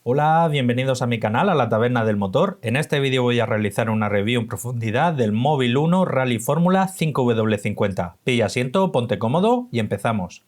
Hola, bienvenidos a mi canal, a la Taberna del Motor. En este vídeo voy a realizar una review en profundidad del Mobil 1 Rally Fórmula 5W50. Pilla asiento, ponte cómodo y empezamos.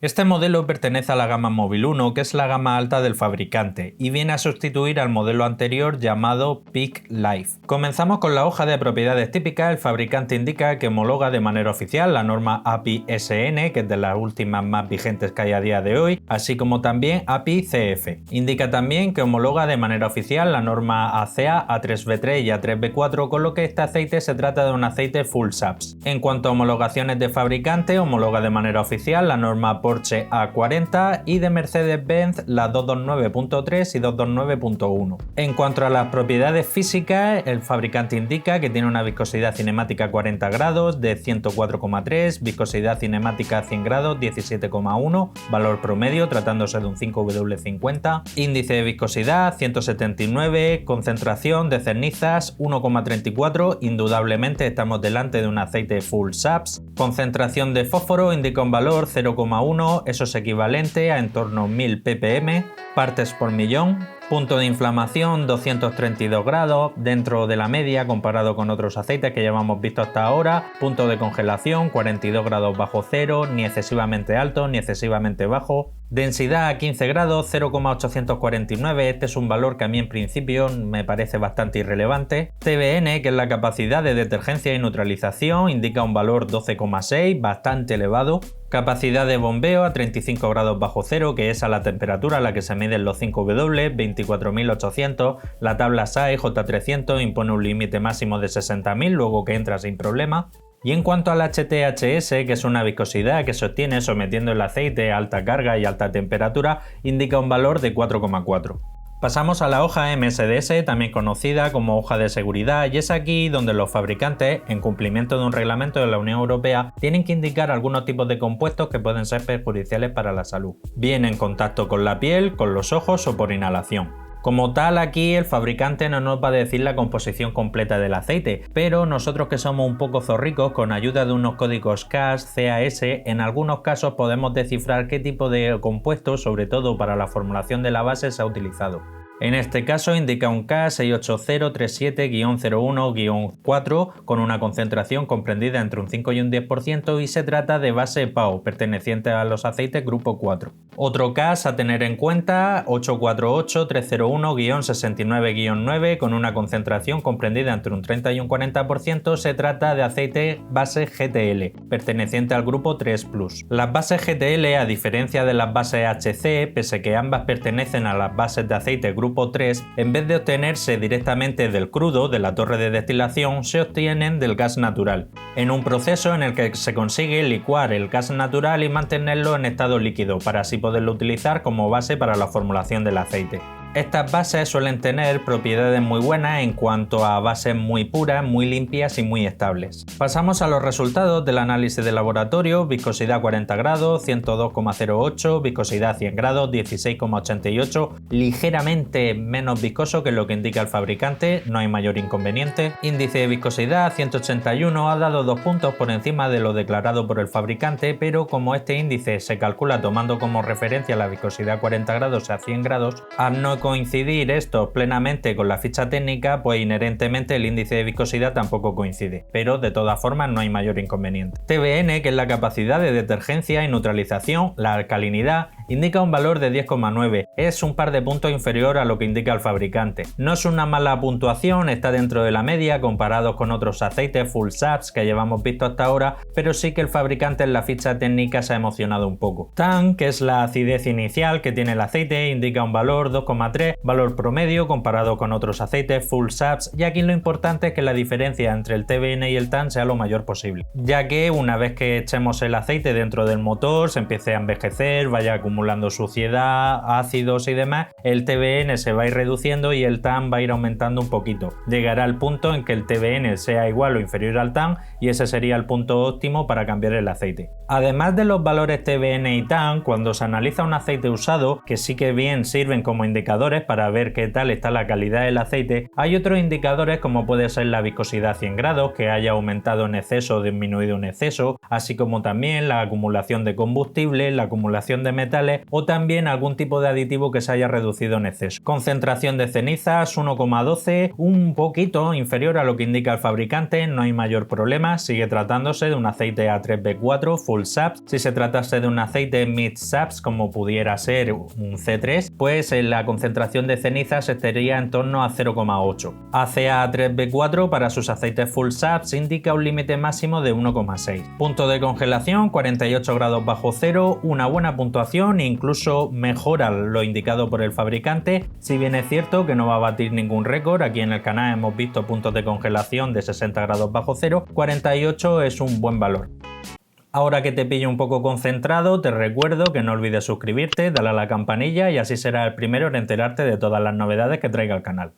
Este modelo pertenece a la gama Mobil 1, que es la gama alta del fabricante, y viene a sustituir al modelo anterior llamado Peak Life. Comenzamos con la hoja de propiedades típica. El fabricante indica que homologa de manera oficial la norma API-SN, que es de las últimas más vigentes que hay a día de hoy, así como también API-CF. Indica también que homologa de manera oficial la norma ACA, A3V3 y A3V4, con lo que este aceite se trata de un aceite full SAPS. En cuanto a homologaciones de fabricante, homologa de manera oficial la norma Porsche A40 y de Mercedes-Benz la 229.3 y 229.1. En cuanto a las propiedades físicas, el fabricante indica que tiene una viscosidad cinemática 40 grados de 104,3, viscosidad cinemática 100 grados 17,1, valor promedio tratándose de un 5W50, índice de viscosidad 179, concentración de cenizas 1,34, indudablemente estamos delante de un aceite full SAPS, concentración de fósforo indica un valor 0,1, eso es equivalente a en torno a 1000 ppm, partes por millón. Punto de inflamación 232 grados, dentro de la media comparado con otros aceites que ya hemos visto hasta ahora. Punto de congelación 42 grados bajo cero, ni excesivamente alto ni excesivamente bajo. Densidad a 15 grados 0,849, este es un valor que a mí en principio me parece bastante irrelevante. TBN, que es la capacidad de detergencia y neutralización, indica un valor 12,6, bastante elevado. Capacidad de bombeo a 35 grados bajo cero, que es a la temperatura a la que se miden los 5W, 24.800. La tabla SAE J300 impone un límite máximo de 60.000, luego que entra sin problema. Y en cuanto al HTHS, que es una viscosidad que se obtiene sometiendo el aceite a alta carga y alta temperatura, indica un valor de 4,4. Pasamos a la hoja MSDS, también conocida como hoja de seguridad, y es aquí donde los fabricantes, en cumplimiento de un reglamento de la Unión Europea, tienen que indicar algunos tipos de compuestos que pueden ser perjudiciales para la salud, bien en contacto con la piel, con los ojos o por inhalación. Como tal, aquí el fabricante no nos va a decir la composición completa del aceite, pero nosotros que somos un poco zorricos, con ayuda de unos códigos CAS, en algunos casos podemos descifrar qué tipo de compuesto, sobre todo para la formulación de la base, se ha utilizado. En este caso indica un K68037-01-4 con una concentración comprendida entre un 5 y un 10% y se trata de base PAO, perteneciente a los aceites grupo 4. Otro CAS a tener en cuenta, 848-301-69-9 con una concentración comprendida entre un 30 y un 40%, se trata de aceite base GTL, perteneciente al grupo 3+. Las bases GTL, a diferencia de las bases HC, pese que ambas pertenecen a las bases de aceite grupo 3, en vez de obtenerse directamente del crudo de la torre de destilación, se obtienen del gas natural, en un proceso en el que se consigue licuar el gas natural y mantenerlo en estado líquido, para así poderlo utilizar como base para la formulación del aceite. Estas bases suelen tener propiedades muy buenas en cuanto a bases muy puras, muy limpias y muy estables. Pasamos a los resultados del análisis de laboratorio: viscosidad 40 grados, 102,08, viscosidad 100 grados, 16,88, ligeramente menos viscoso que lo que indica el fabricante, no hay mayor inconveniente. Índice de viscosidad 181, ha dado 2 puntos por encima de lo declarado por el fabricante, pero como este índice se calcula tomando como referencia la viscosidad 40 grados a 100 grados, al no coincidir esto plenamente con la ficha técnica, pues inherentemente el índice de viscosidad tampoco coincide, pero de todas formas no hay mayor inconveniente. TBN, que es la capacidad de detergencia y neutralización, la alcalinidad, indica un valor de 10,9, es un par de puntos inferior a lo que indica el fabricante. No es una mala puntuación, está dentro de la media comparados con otros aceites full SAPS que llevamos visto hasta ahora, pero sí que el fabricante en la ficha técnica se ha emocionado un poco. TAN, que es la acidez inicial que tiene el aceite, indica un valor 2,3, valor promedio comparado con otros aceites full SAPS, y aquí lo importante es que la diferencia entre el TBN y el TAN sea lo mayor posible, ya que una vez que echemos el aceite dentro del motor se empiece a envejecer, vaya acumulando acumulando suciedad, ácidos y demás, el TBN se va a ir reduciendo y el TAN va a ir aumentando un poquito. Llegará al punto en que el TBN sea igual o inferior al TAN y ese sería el punto óptimo para cambiar el aceite. Además de los valores TBN y TAN, cuando se analiza un aceite usado, que sí que bien sirven como indicadores para ver qué tal está la calidad del aceite, hay otros indicadores como puede ser la viscosidad a 100 grados, que haya aumentado en exceso o disminuido en exceso, así como también la acumulación de combustible, la acumulación de metales o también algún tipo de aditivo que se haya reducido en exceso. Concentración de cenizas 1,12, un poquito inferior a lo que indica el fabricante, no hay mayor problema, sigue tratándose de un aceite A3B4 Full Saps. Si se tratase de un aceite Mid Saps como pudiera ser un C3, pues la concentración de cenizas estaría en torno a 0,8. ACA3B4 para sus aceites Full Saps indica un límite máximo de 1,6. Punto de congelación 48 grados bajo cero, una buena puntuación e incluso mejora lo indicado por el fabricante, si bien es cierto que no va a batir ningún récord. Aquí en el canal hemos visto puntos de congelación de 60 grados bajo cero, 48 es un buen valor. Ahora que te pillo un poco concentrado, te recuerdo que no olvides suscribirte, darle a la campanilla y así serás el primero en enterarte de todas las novedades que traiga el canal.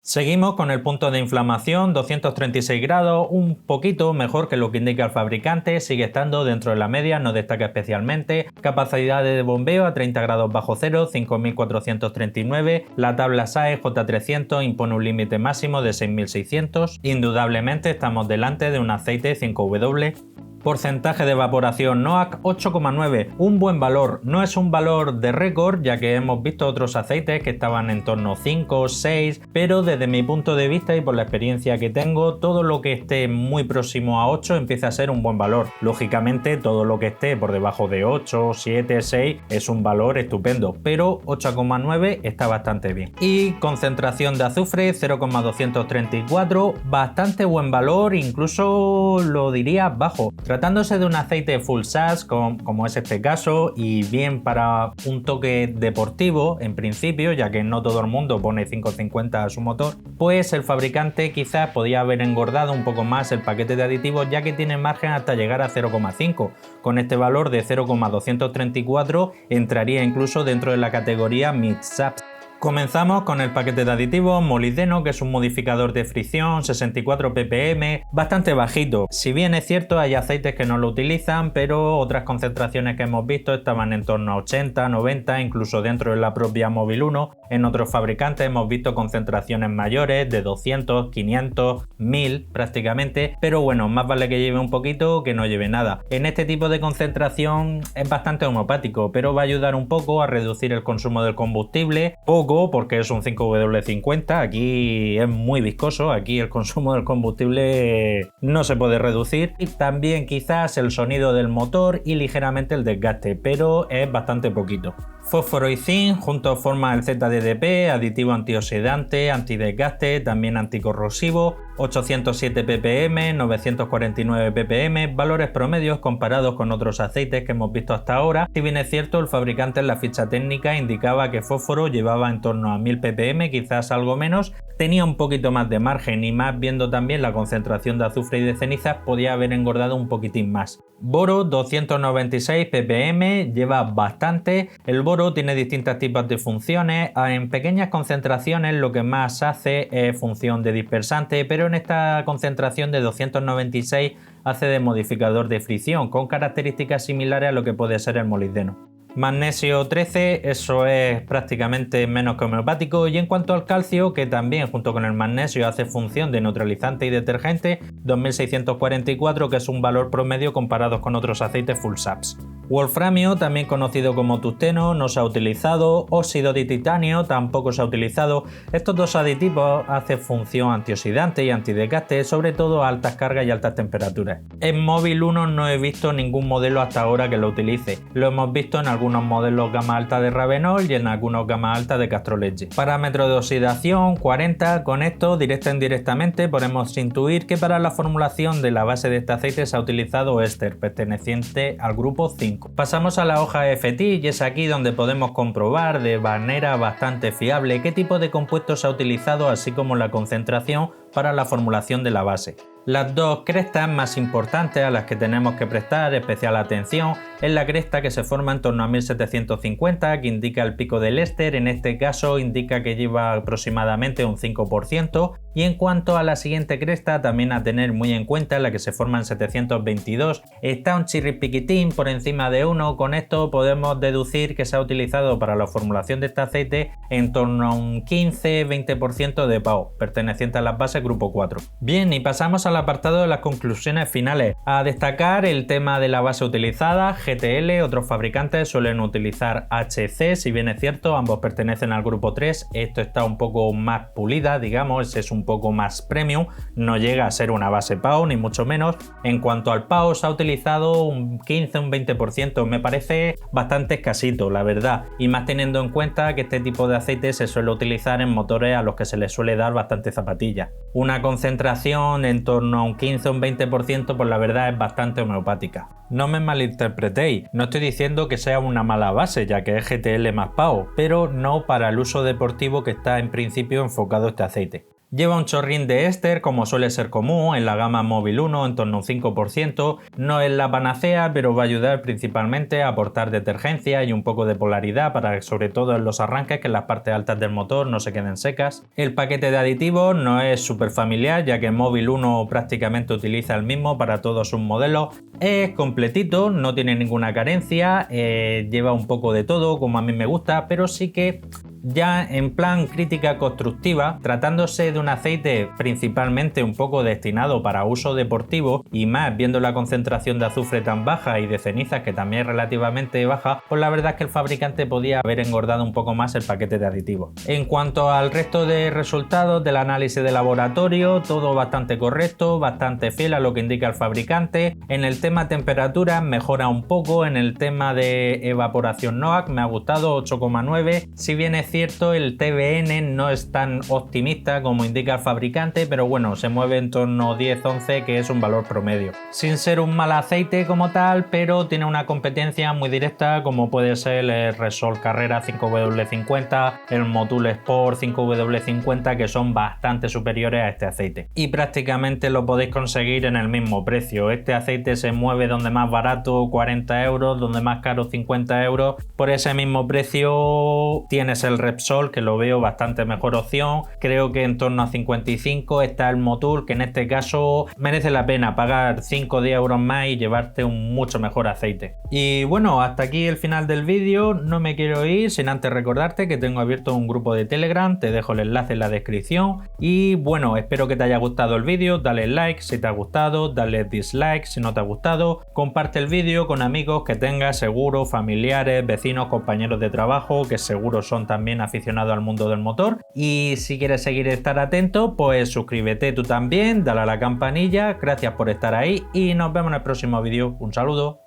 Seguimos con el punto de inflamación, 236 grados, un poquito mejor que lo que indica el fabricante, sigue estando dentro de la media, no destaca especialmente. Capacidad de bombeo a 30 grados bajo cero, 5439. La tabla SAE J300 impone un límite máximo de 6600. Indudablemente estamos delante de un aceite 5W. Porcentaje de evaporación NOAC 8,9, un buen valor, no es un valor de récord ya que hemos visto otros aceites que estaban en torno a 5 o 6, pero desde mi punto de vista y por la experiencia que tengo, todo lo que esté muy próximo a 8 empieza a ser un buen valor. Lógicamente todo lo que esté por debajo de 8, 7, 6 es un valor estupendo, pero 8,9 está bastante bien. Y concentración de azufre 0,234, bastante buen valor, incluso lo diría bajo. Tratándose de un aceite Full Saps, como es este caso, y bien para un toque deportivo, en principio, ya que no todo el mundo pone 550 a su motor, pues el fabricante quizás podía haber engordado un poco más el paquete de aditivos, ya que tiene margen hasta llegar a 0,5. Con este valor de 0,234 entraría incluso dentro de la categoría Mid Saps. Comenzamos con el paquete de aditivos molibdeno, que es un modificador de fricción, 64 ppm, bastante bajito. Si bien es cierto hay aceites que no lo utilizan, pero otras concentraciones que hemos visto estaban en torno a 80, 90, incluso dentro de la propia Mobil 1. En otros fabricantes hemos visto concentraciones mayores de 200, 500, 1000 prácticamente, pero bueno, más vale que lleve un poquito que no lleve nada. En este tipo de concentración es bastante homeopático, pero va a ayudar un poco a reducir el consumo del combustible, poco porque es un 5W50, aquí es muy viscoso, aquí el consumo del combustible no se puede reducir, y también quizás el sonido del motor y ligeramente el desgaste, pero es bastante poquito. Fósforo y zinc juntos forman el ZDDP, aditivo antioxidante, antidesgaste, también anticorrosivo, 807 ppm, 949 ppm, valores promedios comparados con otros aceites que hemos visto hasta ahora. Si bien es cierto, el fabricante en la ficha técnica indicaba que fósforo llevaba en torno a 1000 ppm, quizás algo menos, tenía un poquito más de margen y más viendo también la concentración de azufre y de cenizas podía haber engordado un poquitín más. Boro 296 ppm, lleva bastante. El boro tiene distintos tipos de funciones, en pequeñas concentraciones lo que más hace es función de dispersante, pero en esta concentración de 296 hace de modificador de fricción, con características similares a lo que puede ser el molibdeno. Magnesio 13, eso es prácticamente menos que homeopático, y en cuanto al calcio, que también junto con el magnesio hace función de neutralizante y detergente, 2644, que es un valor promedio comparado con otros aceites Full Saps. Wolframio, también conocido como tungsteno, no se ha utilizado. Óxido de titanio tampoco se ha utilizado. Estos dos aditivos hacen función antioxidante y antidesgaste, sobre todo a altas cargas y altas temperaturas. En Mobil 1 no he visto ningún modelo hasta ahora que lo utilice. Lo hemos visto en algunos modelos gama alta de Ravenol y en algunos gama alta de Castrolece. Parámetro de oxidación 40. Con esto, directa e indirectamente, podemos intuir que para la formulación de la base de este aceite se ha utilizado éster, perteneciente al grupo 5. 5. Pasamos a la hoja FT y es aquí donde podemos comprobar de manera bastante fiable qué tipo de compuesto se ha utilizado, así como la concentración para la formulación de la base. Las dos crestas más importantes a las que tenemos que prestar especial atención es la cresta que se forma en torno a 1750, que indica el pico del éster, en este caso indica que lleva aproximadamente un 5%, y en cuanto a la siguiente cresta, también a tener muy en cuenta la que se forma en 722, está un chirripiquitín por encima de 1, con esto podemos deducir que se ha utilizado para la formulación de este aceite en torno a un 15-20% de PAO, perteneciente a las bases grupo 4. Bien, y pasamos al apartado de las conclusiones finales. A destacar el tema de la base utilizada, GTL, otros fabricantes suelen utilizar HC, si bien es cierto, ambos pertenecen al grupo 3, esto está un poco más pulida, digamos, es un poco más premium, no llega a ser una base PAO ni mucho menos. En cuanto al PAO, se ha utilizado un 15, un 20%, me parece bastante escasito, la verdad, y más teniendo en cuenta que este tipo de aceite se suele utilizar en motores a los que se les suele dar bastante zapatilla. Una concentración en torno a un 15 o un 20%, pues la verdad es bastante homeopática. No me malinterpretéis, no estoy diciendo que sea una mala base, ya que es GTL más PAO, pero no para el uso deportivo que está en principio enfocado este aceite. Lleva un chorrín de éster, como suele ser común en la gama Móvil 1, en torno a un 5%. No es la panacea, pero va a ayudar principalmente a aportar detergencia y un poco de polaridad para, sobre todo en los arranques, que en las partes altas del motor no se queden secas. El paquete de aditivos no es súper familiar, ya que Móvil 1 prácticamente utiliza el mismo para todos sus modelos. Es completito, no tiene ninguna carencia, lleva un poco de todo, como a mí me gusta, pero sí que ya en plan crítica constructiva, tratándose de un aceite principalmente un poco destinado para uso deportivo y más viendo la concentración de azufre tan baja y de cenizas que también es relativamente baja, pues la verdad es que el fabricante podía haber engordado un poco más el paquete de aditivos. En cuanto al resto de resultados del análisis de laboratorio, todo bastante correcto, bastante fiel a lo que indica el fabricante. En el tema temperatura mejora un poco, en el tema de evaporación NOAC me ha gustado 8,9, si bien es cierto, el TBN no es tan optimista como indica el fabricante, pero bueno, se mueve en torno a 10-11, que es un valor promedio. Sin ser un mal aceite como tal, pero tiene una competencia muy directa, como puede ser el Repsol Carrera 5W50, el Motul Sport 5W50, que son bastante superiores a este aceite. Y prácticamente lo podéis conseguir en el mismo precio. Este aceite se mueve donde más barato 40 euros, donde más caro 50 euros. Por ese mismo precio tienes el Repsol, que lo veo bastante mejor opción. Creo que en torno a 55 está el Motul, que en este caso merece la pena pagar 5 o 10 euros más y llevarte un mucho mejor aceite. Y bueno, hasta aquí el final del vídeo. No me quiero ir sin antes recordarte que tengo abierto un grupo de Telegram, te dejo el enlace en la descripción. Y bueno, espero que te haya gustado el vídeo, dale like si te ha gustado, dale dislike si no te ha gustado, comparte el vídeo con amigos que tengas seguro, familiares, vecinos, compañeros de trabajo, que seguro son también aficionado al mundo del motor. Y si quieres seguir estar atento, pues suscríbete tú también, dale a la campanilla. Gracias por estar ahí y nos vemos en el próximo vídeo. Un saludo.